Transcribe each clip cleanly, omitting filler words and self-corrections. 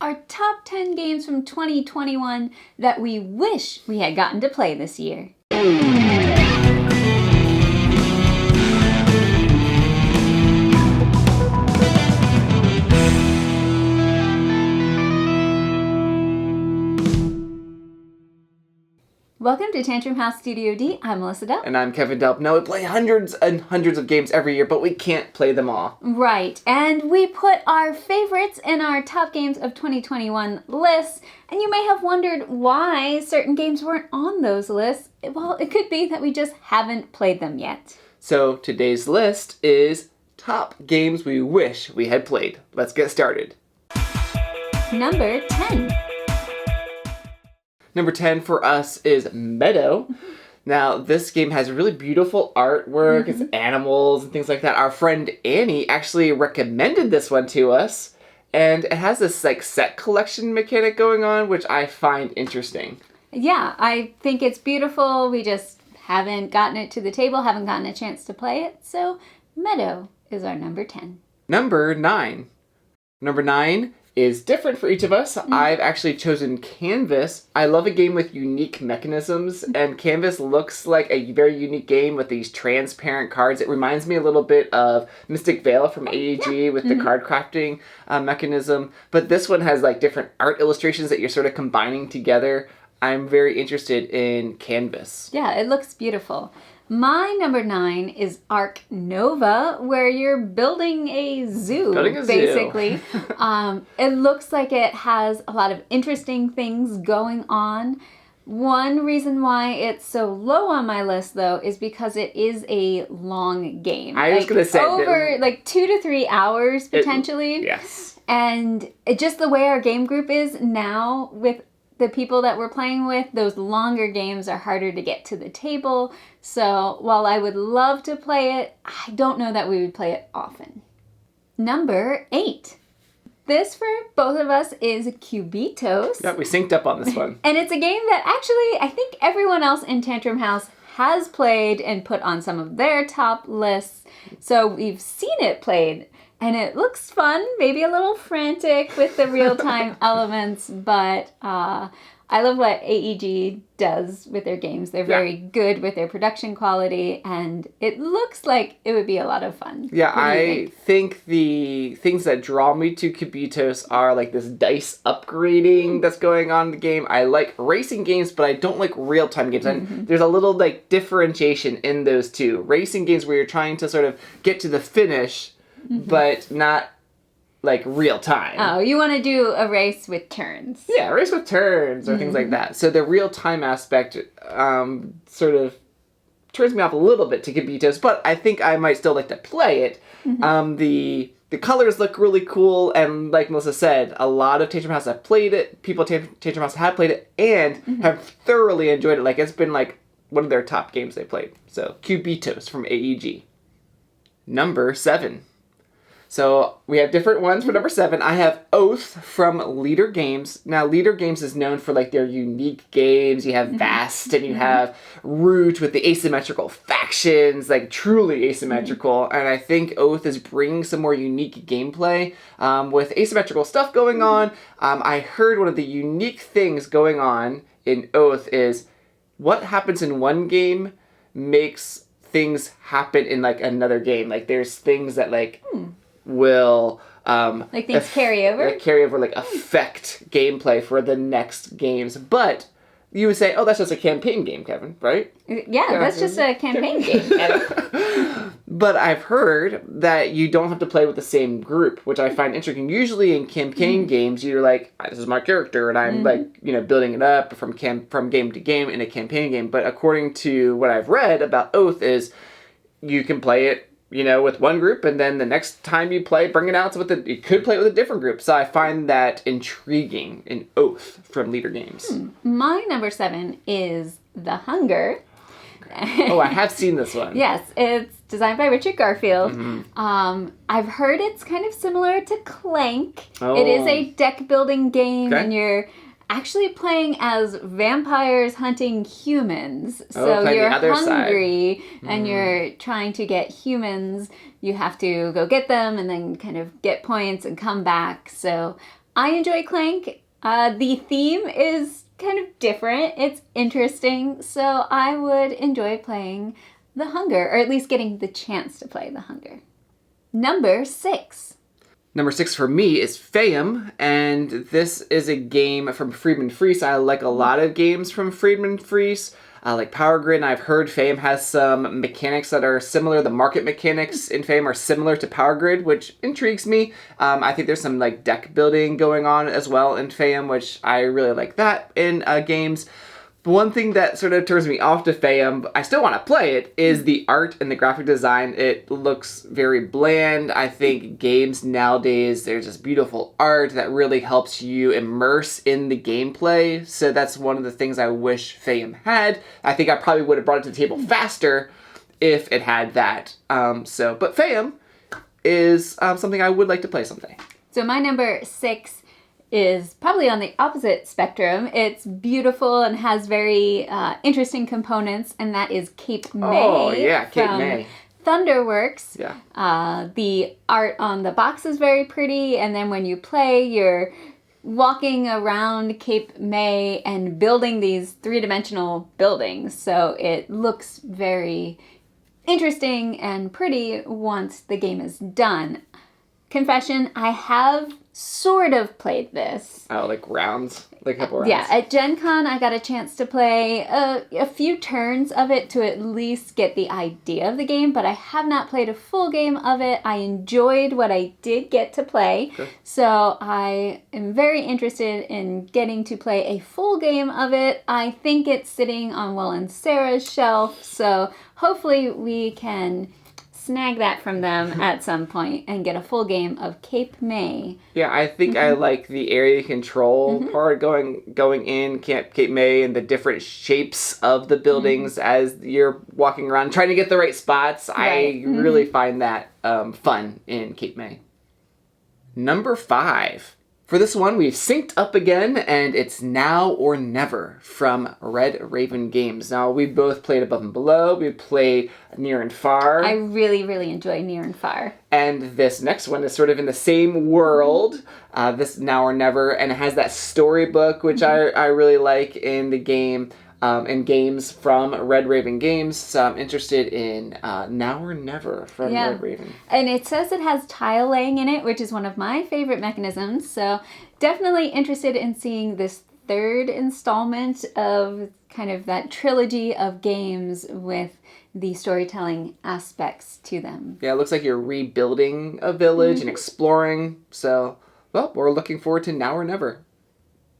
our top 10 games from 2021 that we wish we had gotten to play this year. Welcome to Tantrum House Studio D. I'm Melissa Delp. And I'm Kevin Delp. Now, we play hundreds and hundreds of games every year, but we can't play them all. Right, and we put our favorites in our top games of 2021 lists, and you may have wondered why certain games weren't on those lists. Well, it could be that we just haven't played them yet. So today's list is top games we wish we had played. Let's get started. Number 10. Number 10 for us is Meadow. Now, this game has really beautiful artwork. It's animals and things like that. Our friend Annie actually recommended this one to us. And it has this like set collection mechanic going on, which I find interesting. Yeah, I think it's beautiful. We just haven't gotten it to the table, haven't gotten a chance to play it. So Meadow is our number 10. Number 9. Number 9 is different for each of us. I've actually chosen Canvas. I love a game with unique mechanisms, and Canvas looks like a very unique game with these transparent cards. It reminds me a little bit of Mystic Vale from AEG with the card crafting mechanism, but this one has like different art illustrations that you're sort of combining together. I'm very interested in Canvas. Yeah, it looks beautiful. My number 9 is Ark Nova, where you're building a zoo, basically. It looks like it has a lot of interesting things going on. One reason why it's so low on my list, though, is because it is a long game. I was going to say over 2 to 3 hours, potentially. Yes. And just the way our game group is now with the people that we're playing with, those longer games are harder to get to the table. So while I would love to play it, I don't know that we would play it often. Number 8. This for both of us is Cubitos. Yeah, we synced up on this one. And it's a game that actually I think everyone else in Tantrum House has played and put on some of their top lists. So we've seen it played. And it looks fun, maybe a little frantic with the real-time elements, but I love what AEG does with their games. They're very good with their production quality, and it looks like it would be a lot of fun. Yeah, I think the things that draw me to Cubitos are like this dice upgrading that's going on in the game. I like racing games, but I don't like real-time games. And there's a little like differentiation in those two. Racing games where you're trying to sort of get to the finish, but not like real time. Oh, you want to do a race with turns. Yeah, a race with turns or things like that. So the real time aspect sort of turns me off a little bit to Cubitos, but I think I might still like to play it. The colors look really cool, and like Melissa said, a lot of Tantrum House have played it. People at Tantrum House have played it and have thoroughly enjoyed it. Like, it's been like one of their top games they played. So Cubitos from AEG. Number 7. So we have different ones for number 7. I have Oath from Leader Games. Now, Leader Games is known for like their unique games. You have Vast and you have Root with the asymmetrical factions, like truly asymmetrical. And I think Oath is bringing some more unique gameplay with asymmetrical stuff going on. I heard one of the unique things going on in Oath is what happens in one game makes things happen in like another game. Like there's things that like will like things carry over, like affect gameplay for the next games. But you would say, oh, that's just a campaign game, Kevin, right? Yeah, that's just a campaign game. But I've heard that you don't have to play with the same group, which I find interesting. Usually in campaign games, you're like, this is my character, and I'm like, building it up from game to game in a campaign game. But according to what I've read about Oath is you can play it, with one group, and then the next time you play, bring it out you could play it with a different group. So I find that intriguing in Oath from Leader Games. My number 7 is The Hunger. Oh, I have seen this one. Yes, it's designed by Richard Garfield. I've heard it's kind of similar to Clank. It is a deck building game, and you're actually playing as vampires hunting humans. So you're hungry and you're trying to get humans. You have to go get them and then kind of get points and come back. So I enjoy Clank. The theme is kind of different. It's interesting. So I would enjoy playing The Hunger, or at least getting the chance to play The Hunger. Number 6. Number 6 for me is Faiyum, and this is a game from Friedman Freese. I like a lot of games from Friedman Freese. Like Power Grid, and I've heard Faiyum has some mechanics that are similar. The market mechanics in Faiyum are similar to Power Grid, which intrigues me. I think there's some like deck building going on as well in Faiyum, which I really like that in games. But one thing that sort of turns me off to Faiyum, but I still want to play it, is the art and the graphic design. It looks very bland. I think games nowadays, there's just beautiful art that really helps you immerse in the gameplay. So that's one of the things I wish Faiyum had. I think I probably would have brought it to the table faster if it had that. But Faiyum is something I would like to play someday. So my number 6 is probably on the opposite spectrum. It's beautiful and has very interesting components, and that is Cape May. Oh, yeah, Cape May. Thunderworks. Yeah. The art on the box is very pretty, and then when you play, you're walking around Cape May and building these 3-dimensional buildings. So it looks very interesting and pretty once the game is done. Confession, I have sort of played this. Oh, like rounds? Like a couple rounds? Yeah, at Gen Con, I got a chance to play a few turns of it to at least get the idea of the game, but I have not played a full game of it. I enjoyed what I did get to play, Okay. so I am very interested in getting to play a full game of it. I think it's sitting on Will and Sarah's shelf, so hopefully we can snag that from them at some point and get a full game of Cape May. Yeah, I think I like the area control part going in Cape May and the different shapes of the buildings as you're walking around trying to get the right spots. Right. I really find that fun in Cape May. Number 5. For this one, we've synced up again, and it's Now or Never from Red Raven Games. Now, we both played Above and Below. We played Near and Far. I really, really enjoy Near and Far. And this next one is sort of in the same world, this Now or Never, and it has that storybook, which I really like in the game, in games from Red Raven Games. So I'm interested in Now or Never from Red Raven. And it says it has tile laying in it, which is one of my favorite mechanisms. So definitely interested in seeing this 3rd installment of kind of that trilogy of games with the storytelling aspects to them. Yeah, it looks like you're rebuilding a village and exploring. So, well, we're looking forward to Now or Never.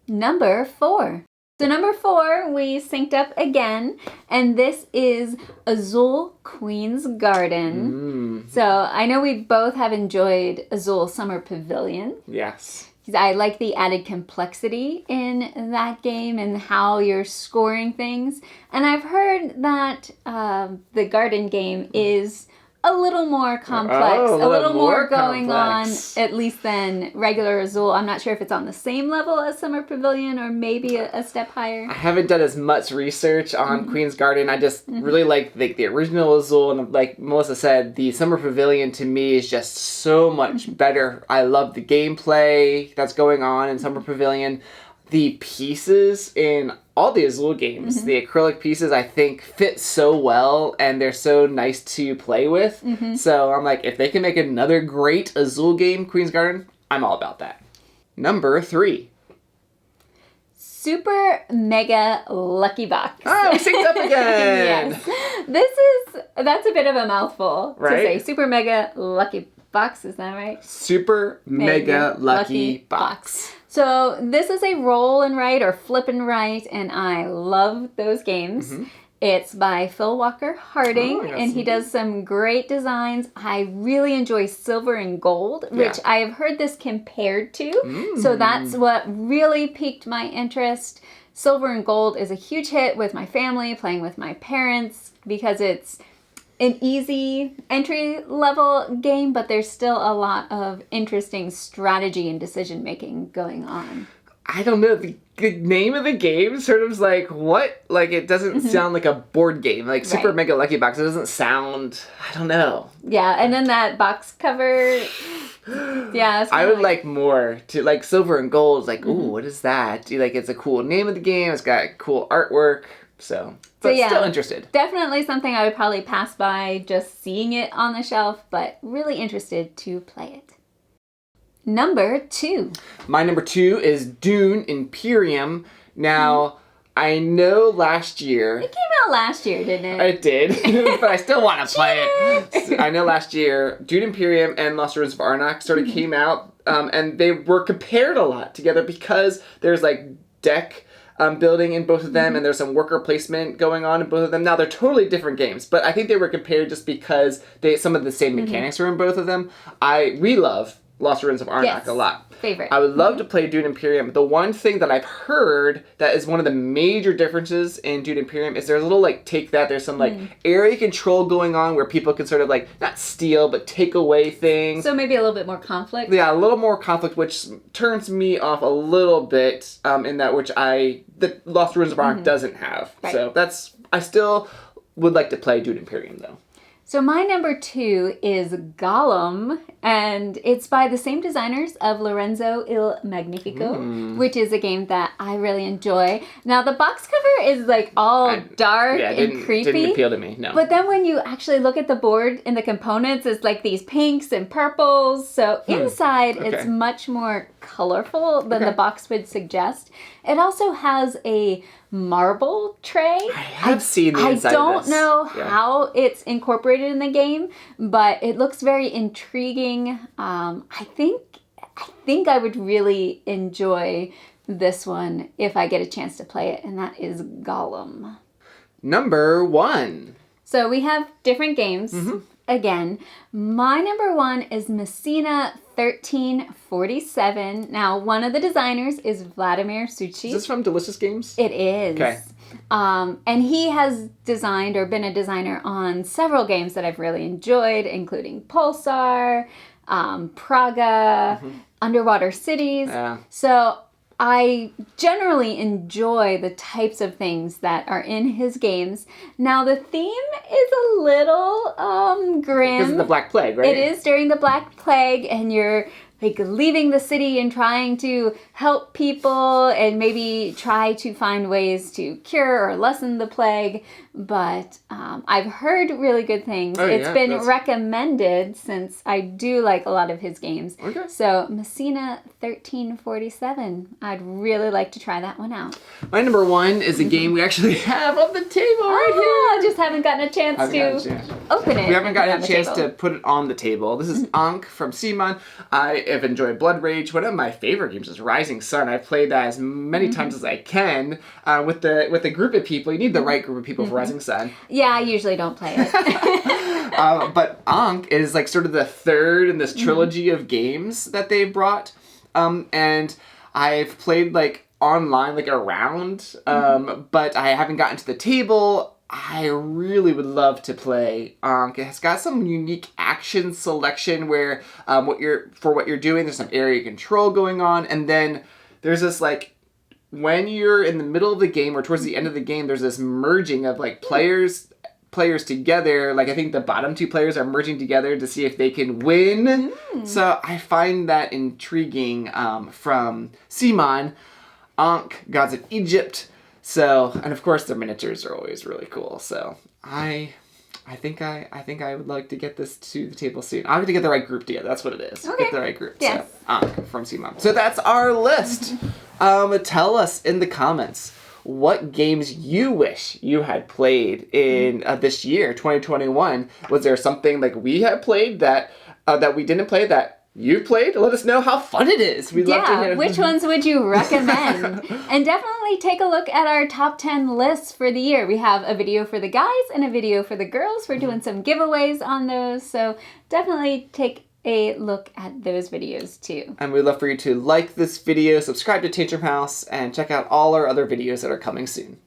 Number 4. So number 4, we synced up again, and this is Azul Queen's Garden. So I know we both have enjoyed Azul Summer Pavilion. Yes. I like the added complexity in that game and how you're scoring things. And I've heard that the garden game is a little more complex, a little more going complex. on, at least than regular Azul. I'm not sure if it's on the same level as Summer Pavilion or maybe a step higher. I haven't done as much research on Queen's Garden. I just really like the original Azul, and like Melissa said, the Summer Pavilion to me is just so much better. I love the gameplay that's going on in Summer Pavilion. The pieces in all the Azul games, the acrylic pieces, I think fit so well, and they're so nice to play with. So I'm like, if they can make another great Azul game, Queen's Garden, I'm all about that. Number 3. Super Mega Lucky Box. Oh, synced up again! Yes. That's a bit of a mouthful Right? to say. Super Mega Lucky Box, is that right? Super Mega Lucky Box. So this is a roll and write or flip and write, and I love those games. It's by Phil Walker Harding, and he does some great designs. I really enjoy Silver and Gold, which I have heard this compared to. So that's what really piqued my interest. Silver and Gold is a huge hit with my family, playing with my parents, because it's an easy entry-level game, but there's still a lot of interesting strategy and decision-making going on. I don't know, the name of the game sort of is like, what? Like, it doesn't sound like a board game. Like, Super Mega Lucky Box, it doesn't sound, I don't know. Yeah, and then that box cover Yeah, it's I kinda would like more to like silver and gold. Like, ooh, what is that? Like, it's a cool name of the game. It's got cool artwork. So but yeah, still interested. Definitely something I would probably pass by just seeing it on the shelf, but really interested to play it. Number 2. My number 2 is Dune Imperium. Now, I know last year. It came out last year, didn't it? It did, but I still want to play it. So I know last year, Dune Imperium and Lost Ruins of Arnak sort of came out, and they were compared a lot together because there's like deck building in both of them, and there's some worker placement going on in both of them. Now, they're totally different games, but I think they were compared just because some of the same mechanics are in both of them. We love Lost Ruins of Arnak a lot. Favorite. I would love to play Dune Imperium. The one thing that I've heard that is one of the major differences in Dune Imperium is there's a little like there's some like area control going on where people can sort of like not steal but take away things. So maybe a little bit more conflict. Yeah, a little more conflict, which turns me off a little bit in that which the Lost Ruins of Arnak doesn't have. Right. So I still would like to play Dune Imperium though. So my number 2 is Golem, and it's by the same designers of Lorenzo il Magnifico, which is a game that I really enjoy. Now, the box cover is like all dark and creepy. Didn't appeal to me, no. But then when you actually look at the board and the components, it's like these pinks and purples. So inside, it's much more colorful than the box would suggest. It also has a marble tray. I have seen the inside I don't of this. know how it's incorporated in the game, but it looks very intriguing. I think I would really enjoy this one if I get a chance to play it, and that is Golem. Number 1. So we have different games. Again, my number 1 is Messina 1347. Now, one of the designers is Vladimir Suchi. Is this from Delicious Games? It is. Okay. And he has designed or been a designer on several games that I've really enjoyed, including Pulsar, Praga, Underwater Cities. So I generally enjoy the types of things that are in his games. Now, the theme is a little grim. This is the Black Plague, right? It is during the Black Plague, and you're like leaving the city and trying to help people and maybe try to find ways to cure or lessen the plague. But I've heard really good things. It's been recommended since I do like a lot of his games. Okay. So Messina 1347. I'd really like to try that one out. My number 1 is a game we actually have on the table right here. I just haven't gotten a chance to open it. We haven't gotten a chance table. to put it on the table. This is Ankh from Simon. I have enjoyed Blood Rage. One of my favorite games is Rising Sun. I've played that as many times as I can with a group of people. You need the right group of people for Rising Sun. Yeah, I usually don't play it. But Ankh is like sort of the third in this trilogy of games that they brought. And I've played like online, like around, but I haven't gotten to the table. I really would love to play Ankh. It has got some unique action selection where what you're doing, there's some area control going on, and then there's this like when you're in the middle of the game or towards the end of the game, there's this merging of like players together. Like I think the bottom 2 players are merging together to see if they can win. So I find that intriguing from Simon, Ankh, Gods of Egypt. So, and of course the miniatures are always really cool. So I think I would like to get this to the table soon. I have to get the right group together. That's what it is. Okay. Get the right group. Yes. So, Ankh from Simon. So that's our list. Tell us in the comments what games you wish you had played in this year, 2021. Was there something like we had played that we didn't play that you played? Let us know how fun it is. We'd love to hear. Which ones would you recommend? And definitely take a look at our top 10 lists for the year. We have a video for the guys and a video for the girls. We're doing some giveaways on those, so definitely take a look at those videos too. And we'd love for you to like this video, subscribe to Tantrum House, and check out all our other videos that are coming soon.